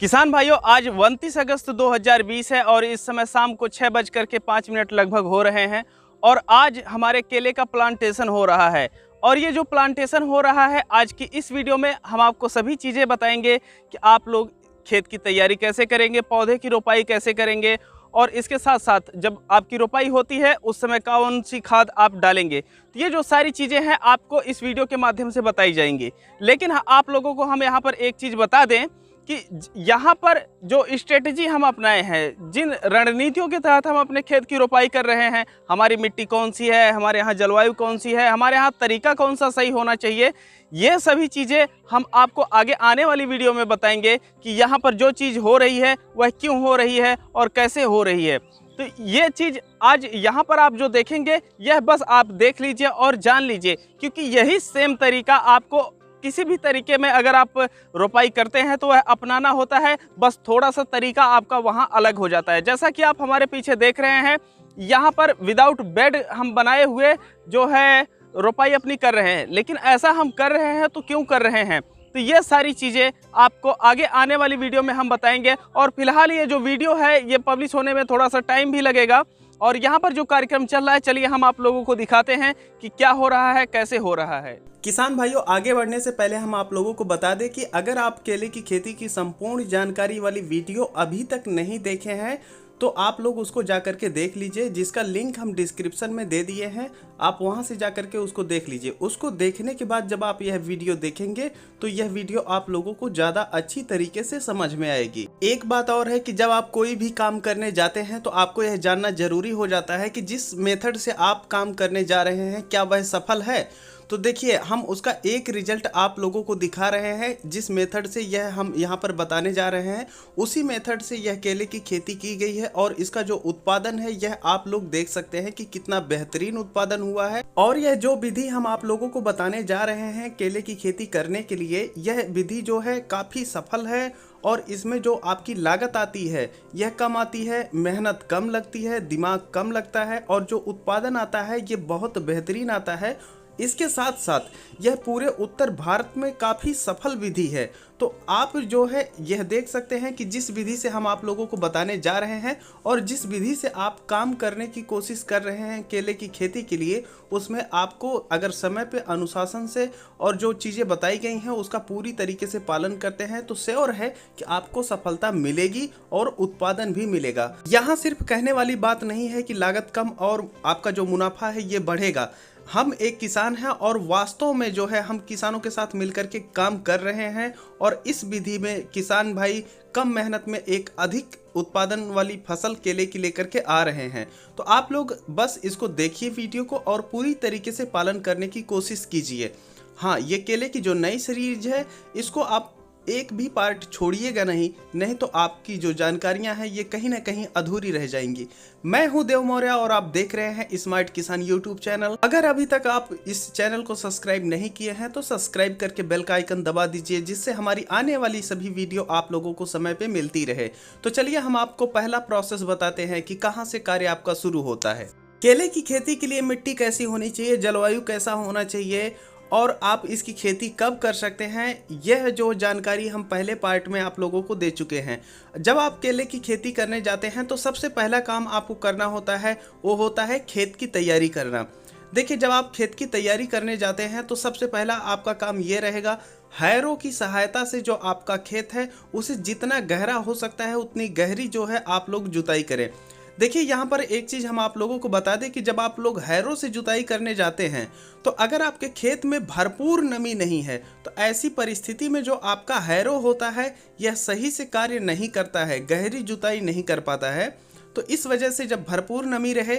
किसान भाइयों, आज 29 अगस्त 2020 है और इस समय शाम को 6:05 लगभग हो रहे हैं। और आज हमारे केले का प्लांटेशन हो रहा है। और ये जो प्लांटेशन हो रहा है, आज की इस वीडियो में हम आपको सभी चीज़ें बताएंगे कि आप लोग खेत की तैयारी कैसे करेंगे, पौधे की रोपाई कैसे करेंगे, और इसके साथ साथ जब आपकी रोपाई होती है उस समय कौन सी खाद आप डालेंगे। तो ये जो सारी चीज़ें हैं आपको इस वीडियो के माध्यम से बताई जाएंगी। लेकिन आप लोगों को हम यहाँ पर एक चीज़ बता दें कि यहाँ पर जो स्ट्रेटजी हम अपनाए हैं, जिन रणनीतियों के तहत हम अपने खेत की रोपाई कर रहे हैं, हमारी मिट्टी कौन सी है, हमारे यहाँ जलवायु कौन सी है, हमारे यहाँ तरीका कौन सा सही होना चाहिए, ये सभी चीज़ें हम आपको आगे आने वाली वीडियो में बताएंगे कि यहाँ पर जो चीज़ हो रही है वह क्यों हो रही है और कैसे हो रही है। तो ये चीज़ आज यहाँ पर आप जो देखेंगे, यह बस आप देख लीजिए और जान लीजिए, क्योंकि यही सेम तरीका आपको किसी भी तरीके में अगर आप रोपाई करते हैं तो वह अपनाना होता है। बस थोड़ा सा तरीका आपका वहाँ अलग हो जाता है। जैसा कि आप हमारे पीछे देख रहे हैं, यहाँ पर विदाउट बेड हम बनाए हुए जो है रोपाई अपनी कर रहे हैं। लेकिन ऐसा हम कर रहे हैं तो क्यों कर रहे हैं, तो ये सारी चीज़ें आपको आगे आने वाली वीडियो में हम बताएंगे। और फिलहाल ये जो वीडियो है ये पब्लिश होने में थोड़ा सा टाइम भी लगेगा। और यहाँ पर जो कार्यक्रम चल रहा है, चलिए हम आप लोगों को दिखाते हैं कि क्या हो रहा है, कैसे हो रहा है। किसान भाइयों, आगे बढ़ने से पहले हम आप लोगों को बता दें कि अगर आप केले की खेती की संपूर्ण जानकारी वाली वीडियो अभी तक नहीं देखे हैं तो आप लोग उसको जाकर के देख लीजिए, जिसका लिंक हम डिस्क्रिप्शन में दे दिए हैं। आप वहां से जाकर के उसको देख लीजिए। उसको देखने के बाद जब आप यह वीडियो देखेंगे तो यह वीडियो आप लोगों को ज़्यादा अच्छी तरीके से समझ में आएगी। एक बात और है कि जब आप कोई भी काम करने जाते हैं तो आपको यह जानना जरूरी हो जाता है कि जिस मेथड से आप काम करने जा रहे हैं क्या वह सफल है। तो देखिए, हम उसका एक रिजल्ट आप लोगों को दिखा रहे हैं। जिस मेथड से यह हम यहाँ पर बताने जा रहे हैं उसी मेथड से यह केले की खेती की गई है और इसका जो उत्पादन है यह आप लोग देख सकते हैं कि कितना बेहतरीन उत्पादन हुआ है। और यह जो विधि हम आप लोगों को बताने जा रहे हैं केले की खेती करने के लिए, यह विधि जो है काफ़ी सफल है। और इसमें जो आपकी लागत आती है यह कम आती है, मेहनत कम लगती है, दिमाग कम लगता है और जो उत्पादन आता है ये बहुत बेहतरीन आता है। इसके साथ साथ यह पूरे उत्तर भारत में काफ़ी सफल विधि है। तो आप जो है यह देख सकते हैं कि जिस विधि से हम आप लोगों को बताने जा रहे हैं और जिस विधि से आप काम करने की कोशिश कर रहे हैं केले की खेती के लिए, उसमें आपको अगर समय पे अनुशासन से और जो चीज़ें बताई गई हैं उसका पूरी तरीके से पालन करते हैं तो श्योर है कि आपको सफलता मिलेगी और उत्पादन भी मिलेगा। यहाँ सिर्फ कहने वाली बात नहीं है कि लागत कम और आपका जो मुनाफा है ये बढ़ेगा। हम एक किसान हैं और वास्तव में जो है हम किसानों के साथ मिलकर के काम कर रहे हैं और इस विधि में किसान भाई कम मेहनत में एक अधिक उत्पादन वाली फसल केले की लेकर के आ रहे हैं। तो आप लोग बस इसको देखिए वीडियो को और पूरी तरीके से पालन करने की कोशिश कीजिए। हाँ, ये केले की जो नई सीरीज है इसको आप एक भी पार्ट छोड़िएगा नहीं तो आपकी जो जानकारियां हैं ये कहीं ना कहीं अधूरी रह जाएंगी। मैं हूं देव मौर्य और आप देख रहे हैं स्मार्ट किसान यूट्यूब चैनल। अगर अभी तक आप इस चैनल को सब्सक्राइब नहीं किए हैं तो सब्सक्राइब करके बेल का आइकन दबा दीजिए, जिससे हमारी आने वाली सभी वीडियो आप लोगों को समय पे मिलती रहे। तो चलिए हम आपको पहला प्रोसेस बताते हैं कि कहाँ से कार्य आपका शुरू होता है। केले की खेती के लिए मिट्टी कैसी होनी चाहिए, जलवायु कैसा होना चाहिए और आप इसकी खेती कब कर सकते हैं, यह जो जानकारी हम पहले पार्ट में आप लोगों को दे चुके हैं। जब आप केले की खेती करने जाते हैं तो सबसे पहला काम आपको करना होता है वो होता है खेत की तैयारी करना। देखिए, जब आप खेत की तैयारी करने जाते हैं तो सबसे पहला आपका काम ये रहेगा, हैरो की सहायता से जो आपका खेत है उसे जितना गहरा हो सकता है उतनी गहरी जो है आप लोग जुताई करें। देखिए, यहाँ पर एक चीज़ हम आप लोगों को बता दें कि जब आप लोग हैरो से जुताई करने जाते हैं तो अगर आपके खेत में भरपूर नमी नहीं है तो ऐसी परिस्थिति में जो आपका हैरो होता है यह सही से कार्य नहीं करता है, गहरी जुताई नहीं कर पाता है। तो इस वजह से जब भरपूर नमी रहे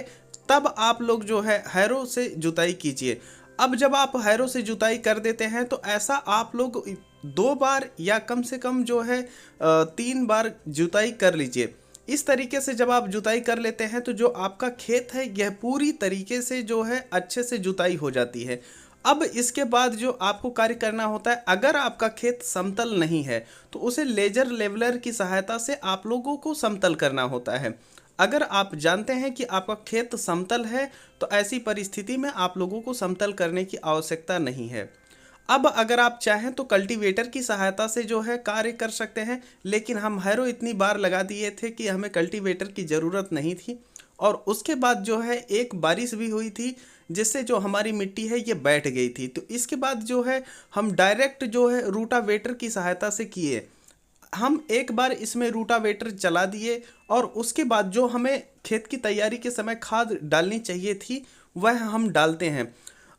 तब आप लोग जो है हैरो से जुताई कीजिए। अब जब आप हैरो से जुताई कर देते हैं तो ऐसा आप लोग 2 बार या कम से कम जो है 3 बार जुताई कर लीजिए। इस तरीके से जब आप जुताई कर लेते हैं तो जो आपका खेत है यह पूरी तरीके से जो है अच्छे से जुताई हो जाती है। अब इसके बाद जो आपको कार्य करना होता है, अगर आपका खेत समतल नहीं है तो उसे लेजर लेवलर की सहायता से आप लोगों को समतल करना होता है। अगर आप जानते हैं कि आपका खेत समतल है तो ऐसी परिस्थिति में आप लोगों को समतल करने की आवश्यकता नहीं है। अब अगर आप चाहें तो कल्टीवेटर की सहायता से जो है कार्य कर सकते हैं, लेकिन हम हैरो इतनी बार लगा दिए थे कि हमें कल्टीवेटर की ज़रूरत नहीं थी। और उसके बाद जो है एक बारिश भी हुई थी जिससे जो हमारी मिट्टी है ये बैठ गई थी। तो इसके बाद जो है हम डायरेक्ट जो है रूटावेटर की सहायता से किए। हम एक बार इसमें रूटावेटर चला दिए और उसके बाद जो हमें खेत की तैयारी के समय खाद डालनी चाहिए थी वह हम डालते हैं।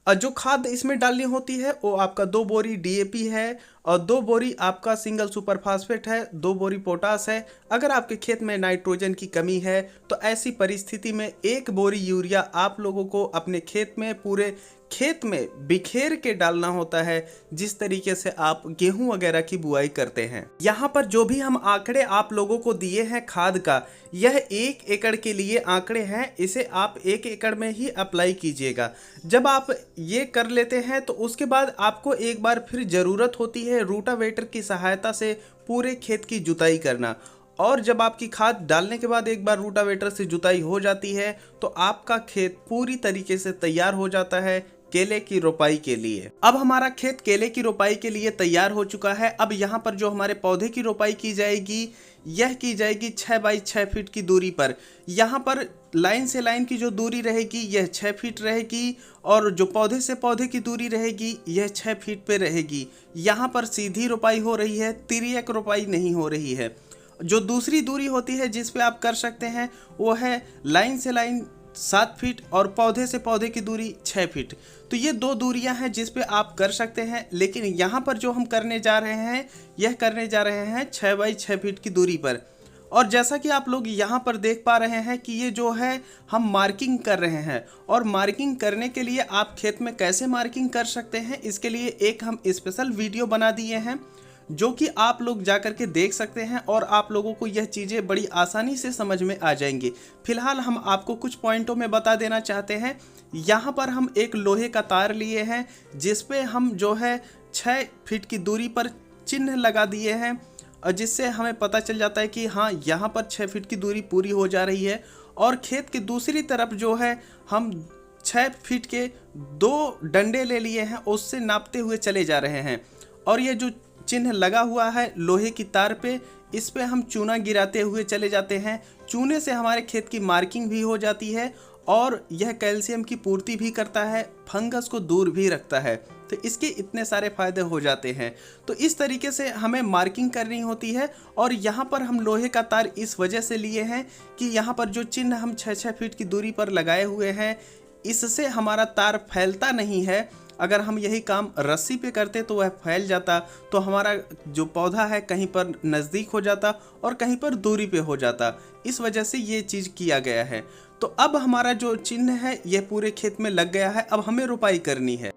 जो खाद इसमें डालनी होती है वो आपका 2 बोरी डीएपी है और 2 बोरी आपका सिंगल सुपर फास्फेट है, 2 बोरी पोटास है। अगर आपके खेत में नाइट्रोजन की कमी है तो ऐसी परिस्थिति में 1 बोरी यूरिया आप लोगों को अपने खेत में पूरे खेत में बिखेर के डालना होता है, जिस तरीके से आप गेहूं वगैरह की बुआई करते हैं। यहाँ पर जो भी हम आंकड़े आप लोगों को दिए हैं खाद का, यह 1 एकड़ के लिए आंकड़े हैं, इसे आप 1 एकड़ में ही अप्लाई कीजिएगा। जब आप ये कर लेते हैं तो उसके बाद आपको एक बार फिर ज़रूरत होती है रूटावेटर की सहायता से पूरे खेत की जुताई करना। और जब आपकी खाद डालने के बाद एक बार रूटावेटर से जुताई हो जाती है तो आपका खेत पूरी तरीके से तैयार हो जाता है केले की रोपाई के लिए। अब हमारा खेत केले की रोपाई के लिए तैयार हो चुका है। अब यहाँ पर जो हमारे पौधे की रोपाई की जाएगी यह की जाएगी 6 बाई 6 फीट की दूरी पर। यहाँ पर लाइन से लाइन की जो दूरी रहेगी यह 6 फीट रहेगी और जो पौधे से पौधे की दूरी रहेगी यह 6 फीट पे रहेगी। यहाँ पर सीधी रोपाई हो रही है, तिर्यक रोपाई नहीं हो रही है। जो दूसरी दूरी होती है जिस पे आप कर सकते हैं वो है लाइन से लाइन 7 फीट और पौधे से पौधे की दूरी 6 फीट। तो ये 2 दूरियां हैं जिस पे आप कर सकते हैं, लेकिन यहाँ पर जो हम करने जा रहे हैं यह करने जा रहे हैं 6 बाई 6 फीट की दूरी पर। और जैसा कि आप लोग यहाँ पर देख पा रहे हैं कि ये जो है हम मार्किंग कर रहे हैं। और मार्किंग करने के लिए आप खेत में कैसे मार्किंग कर सकते हैं इसके लिए एक हम स्पेशल वीडियो बना दिए हैं जो कि आप लोग जा कर के देख सकते हैं और आप लोगों को यह चीज़ें बड़ी आसानी से समझ में आ जाएंगी। फिलहाल हम आपको कुछ पॉइंटों में बता देना चाहते हैं। यहाँ पर हम एक लोहे का तार लिए हैं जिस पे हम जो है 6 फीट की दूरी पर चिन्ह लगा दिए हैं और जिससे हमें पता चल जाता है कि हाँ यहाँ पर 6 फीट की दूरी पूरी हो जा रही है। और खेत की दूसरी तरफ जो है हम 6 फीट के 2 डंडे ले लिए हैं, उससे नापते हुए चले जा रहे हैं। और ये जो चिन्ह लगा हुआ है लोहे की तार पे, इस पे हम चूना गिराते हुए चले जाते हैं। चूने से हमारे खेत की मार्किंग भी हो जाती है और यह कैल्शियम की पूर्ति भी करता है, फंगस को दूर भी रखता है। तो इसके इतने सारे फायदे हो जाते हैं। तो इस तरीके से हमें मार्किंग करनी होती है। और यहाँ पर हम लोहे का तार इस वजह से लिए हैं कि यहाँ पर जो चिन्ह हम 6-6 फीट की दूरी पर लगाए हुए हैं इससे हमारा तार फैलता नहीं है। अगर हम यही काम रस्सी पे करते तो वह फैल जाता, तो हमारा जो पौधा है कहीं पर नज़दीक हो जाता और कहीं पर दूरी पे हो जाता। इस वजह से ये चीज़ किया गया है। तो अब हमारा जो चिन्ह है यह पूरे खेत में लग गया है। अब हमें रोपाई करनी है।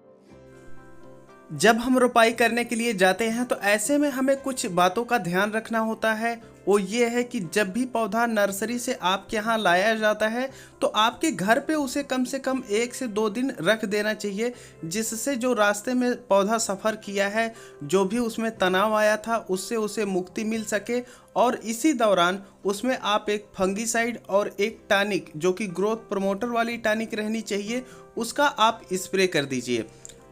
जब हम रोपाई करने के लिए जाते हैं तो ऐसे में हमें कुछ बातों का ध्यान रखना होता है। वो ये है कि जब भी पौधा नर्सरी से आपके यहाँ लाया जाता है तो आपके घर पे उसे कम से कम 1 से 2 दिन रख देना चाहिए, जिससे जो रास्ते में पौधा सफ़र किया है, जो भी उसमें तनाव आया था उससे उसे मुक्ति मिल सके। और इसी दौरान उसमें आप एक फंगीसाइड और एक टॉनिक जो कि ग्रोथ प्रमोटर वाली टॉनिक रहनी चाहिए उसका आप स्प्रे कर दीजिए।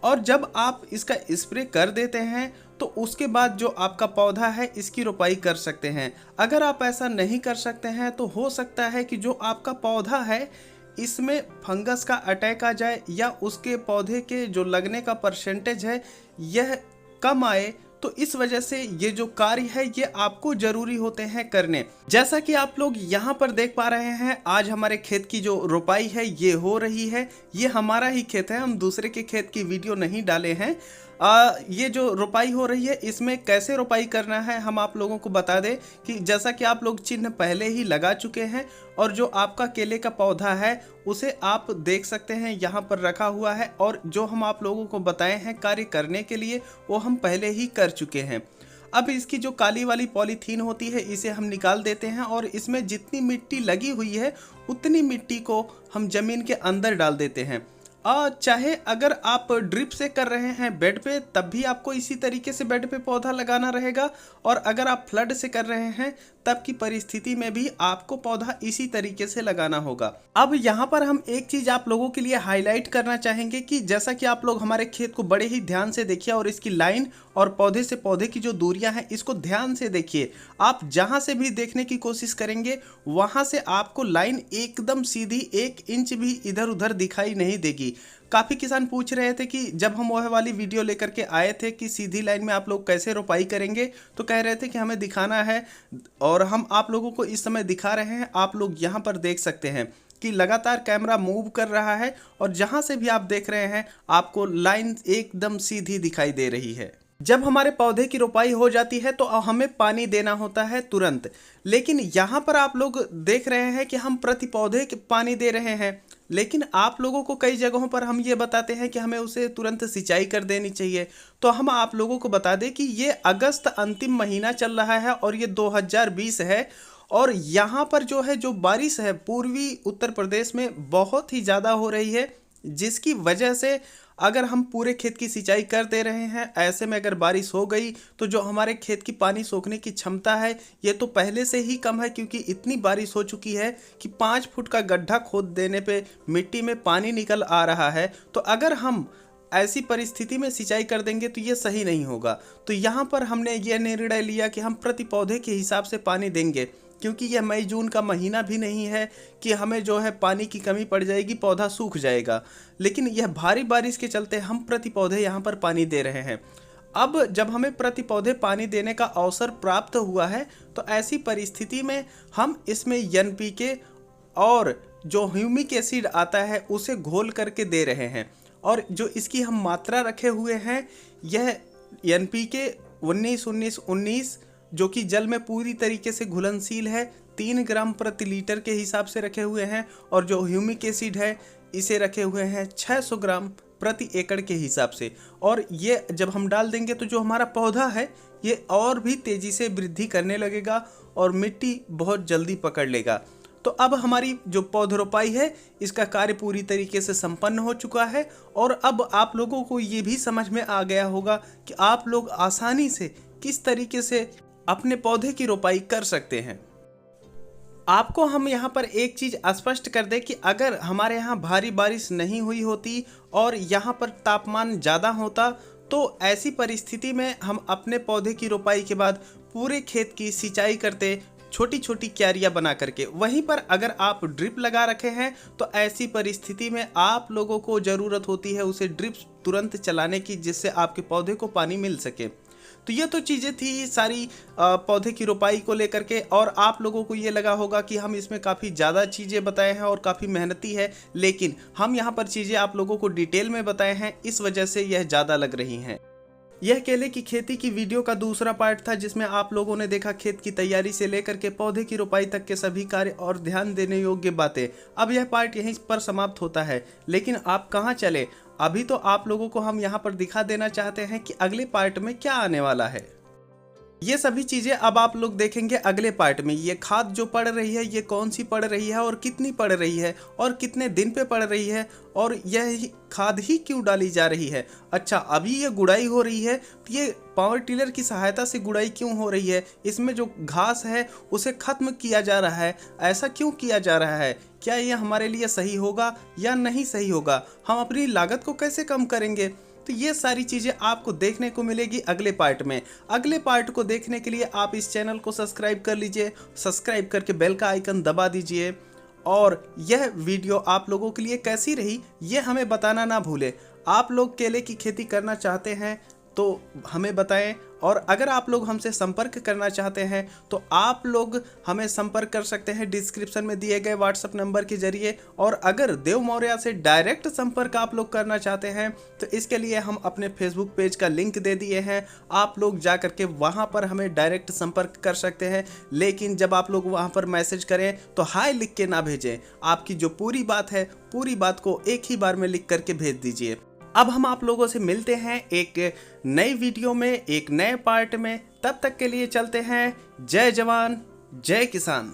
और जब आप इसका स्प्रे कर देते हैं तो उसके बाद जो आपका पौधा है इसकी रोपाई कर सकते हैं। अगर आप ऐसा नहीं कर सकते हैं तो हो सकता है कि जो आपका पौधा है इसमें फंगस का अटैक आ जाए या उसके पौधे के जो लगने का परसेंटेज है यह कम आए। तो इस वजह से ये जो कार्य है ये आपको जरूरी होते हैं करने। जैसा कि आप लोग यहाँ पर देख पा रहे हैं, आज हमारे खेत की जो रोपाई है ये हो रही है। ये हमारा ही खेत है, हम दूसरे के खेत की वीडियो नहीं डाले हैं। ये जो रोपाई हो रही है इसमें कैसे रोपाई करना है हम आप लोगों को बता दें कि जैसा कि आप लोग चिन्ह पहले ही लगा चुके हैं और जो आपका केले का पौधा है उसे आप देख सकते हैं यहाँ पर रखा हुआ है। और जो हम आप लोगों को बताए हैं कार्य करने के लिए वो हम पहले ही कर चुके हैं। अब इसकी जो काली वाली पॉलीथीन होती है इसे हम निकाल देते हैं और इसमें जितनी मिट्टी लगी हुई है उतनी मिट्टी को हम ज़मीन के अंदर डाल देते हैं। चाहे अगर आप ड्रिप से कर रहे हैं बेड पे, तब भी आपको इसी तरीके से बेड पे पौधा लगाना रहेगा, और अगर आप फ्लड से कर रहे हैं तब की परिस्थिति में भी आपको पौधा इसी तरीके से लगाना होगा। अब यहाँ पर हम एक चीज आप लोगों के लिए हाईलाइट करना चाहेंगे कि जैसा कि आप लोग हमारे खेत को बड़े ही ध्यान से देखिए और इसकी लाइन और पौधे से पौधे की जो दूरियां हैं इसको ध्यान से देखिए। आप जहां से भी देखने की कोशिश करेंगे वहां से आपको लाइन एकदम सीधी, 1 इंच भी इधर उधर दिखाई नहीं देगी। काफ़ी किसान पूछ रहे थे कि जब हम वह वाली वीडियो लेकर के आए थे कि सीधी लाइन में आप लोग कैसे रोपाई करेंगे, तो कह रहे थे कि हमें दिखाना है, और हम आप लोगों को इस समय दिखा रहे हैं। आप लोग यहाँ पर देख सकते हैं कि लगातार कैमरा मूव कर रहा है और जहाँ से भी आप देख रहे हैं आपको लाइन एकदम सीधी दिखाई दे रही है। जब हमारे पौधे की रोपाई हो जाती है तो हमें पानी देना होता है तुरंत, लेकिन यहाँ पर आप लोग देख रहे हैं कि हम प्रति पौधे पानी दे रहे हैं, लेकिन आप लोगों को कई जगहों पर हम ये बताते हैं कि हमें उसे तुरंत सिंचाई कर देनी चाहिए। तो हम आप लोगों को बता दें कि ये अगस्त अंतिम महीना चल रहा है और ये 2020 है, और यहाँ पर जो है जो बारिश है पूर्वी उत्तर प्रदेश में बहुत ही ज़्यादा हो रही है, जिसकी वजह से अगर हम पूरे खेत की सिंचाई कर दे रहे हैं, ऐसे में अगर बारिश हो गई तो जो हमारे खेत की पानी सोखने की क्षमता है ये तो पहले से ही कम है, क्योंकि इतनी बारिश हो चुकी है कि 5 फुट का गड्ढा खोद देने पे मिट्टी में पानी निकल आ रहा है। तो अगर हम ऐसी परिस्थिति में सिंचाई कर देंगे तो ये सही नहीं होगा। तो यहाँ पर हमने ये निर्णय लिया कि हम प्रति पौधे के हिसाब से पानी देंगे, क्योंकि यह मई जून का महीना भी नहीं है कि हमें जो है पानी की कमी पड़ जाएगी, पौधा सूख जाएगा, लेकिन यह भारी बारिश के चलते हम प्रति पौधे यहाँ पर पानी दे रहे हैं। अब जब हमें प्रति पौधे पानी देने का अवसर प्राप्त हुआ है तो ऐसी परिस्थिति में हम इसमें NPK और जो ह्यूमिक एसिड आता है उसे घोल करके दे रहे हैं, और जो इसकी हम मात्रा रखे हुए हैं यह NPK 19-19-19 जो कि जल में पूरी तरीके से घुलनशील है, 3 ग्राम प्रति लीटर के हिसाब से रखे हुए हैं, और जो ह्यूमिक एसिड है इसे रखे हुए हैं 600 ग्राम प्रति एकड़ के हिसाब से। और ये जब हम डाल देंगे तो जो हमारा पौधा है ये और भी तेज़ी से वृद्धि करने लगेगा और मिट्टी बहुत जल्दी पकड़ लेगा। तो अब हमारी जो पौधरोपाई है इसका कार्य पूरी तरीके से संपन्न हो चुका है, और अब आप लोगों को ये भी समझ में आ गया होगा कि आप लोग आसानी से किस तरीके से अपने पौधे की रोपाई कर सकते हैं। आपको हम यहाँ पर एक चीज़ स्पष्ट कर दें कि अगर हमारे यहाँ भारी बारिश नहीं हुई होती और यहाँ पर तापमान ज़्यादा होता तो ऐसी परिस्थिति में हम अपने पौधे की रोपाई के बाद पूरे खेत की सिंचाई करते, छोटी छोटी क्यारियाँ बना करके। वहीं पर अगर आप ड्रिप लगा रखे हैं तो ऐसी परिस्थिति में आप लोगों को ज़रूरत होती है उसे ड्रिप तुरंत चलाने की, जिससे आपके पौधे को पानी मिल सके। तो ये तो चीज़ें थी सारी पौधे की रोपाई को लेकर के, और आप लोगों को ये लगा होगा कि हम इसमें काफ़ी ज़्यादा चीज़ें बताए हैं और काफ़ी मेहनती है, लेकिन हम यहाँ पर चीज़ें आप लोगों को डिटेल में बताए हैं, इस वजह से यह ज़्यादा लग रही हैं। यह केले की खेती की वीडियो का दूसरा पार्ट था, जिसमें आप लोगों ने देखा खेत की तैयारी से लेकर के पौधे की रोपाई तक के सभी कार्य और ध्यान देने योग्य बातें। अब यह पार्ट यहीं पर समाप्त होता है, लेकिन आप कहां चले, अभी तो आप लोगों को हम यहां पर दिखा देना चाहते हैं कि अगले पार्ट में क्या आने वाला है। ये सभी चीज़ें अब आप लोग देखेंगे अगले पार्ट में। ये खाद जो पड़ रही है ये कौन सी पड़ रही है और कितनी पड़ रही है और कितने दिन पे पड़ रही है, और यह खाद ही क्यों डाली जा रही है। अच्छा, अभी ये गुड़ाई हो रही है तो ये पावर टिलर की सहायता से गुड़ाई क्यों हो रही है, इसमें जो घास है उसे खत्म किया जा रहा है, ऐसा क्यों किया जा रहा है, क्या यह हमारे लिए सही होगा या नहीं सही होगा, हम अपनी लागत को कैसे कम करेंगे। तो ये सारी चीज़ें आपको देखने को मिलेगी अगले पार्ट में। अगले पार्ट को देखने के लिए आप इस चैनल को सब्सक्राइब कर लीजिए, सब्सक्राइब करके बेल का आइकन दबा दीजिए, और यह वीडियो आप लोगों के लिए कैसी रही ये हमें बताना ना भूलें। आप लोग केले की खेती करना चाहते हैं तो हमें बताएं, और अगर आप लोग हमसे संपर्क करना चाहते हैं तो आप लोग हमें संपर्क कर सकते हैं डिस्क्रिप्शन में दिए गए व्हाट्सएप नंबर के जरिए। और अगर देव मौर्या से डायरेक्ट संपर्क आप लोग करना चाहते हैं तो इसके लिए हम अपने फेसबुक पेज का लिंक दे दिए हैं, आप लोग जा करके वहां पर हमें डायरेक्ट संपर्क कर सकते हैं। लेकिन जब आप लोग वहां पर मैसेज करें तो हाय लिख के ना भेजें, आपकी जो पूरी बात है पूरी बात को एक ही बार में लिख करके भेज दीजिए। अब हम आप लोगों से मिलते हैं एक नई वीडियो में, एक नए पार्ट में। तब तक के लिए चलते हैं। जय जवान जय किसान।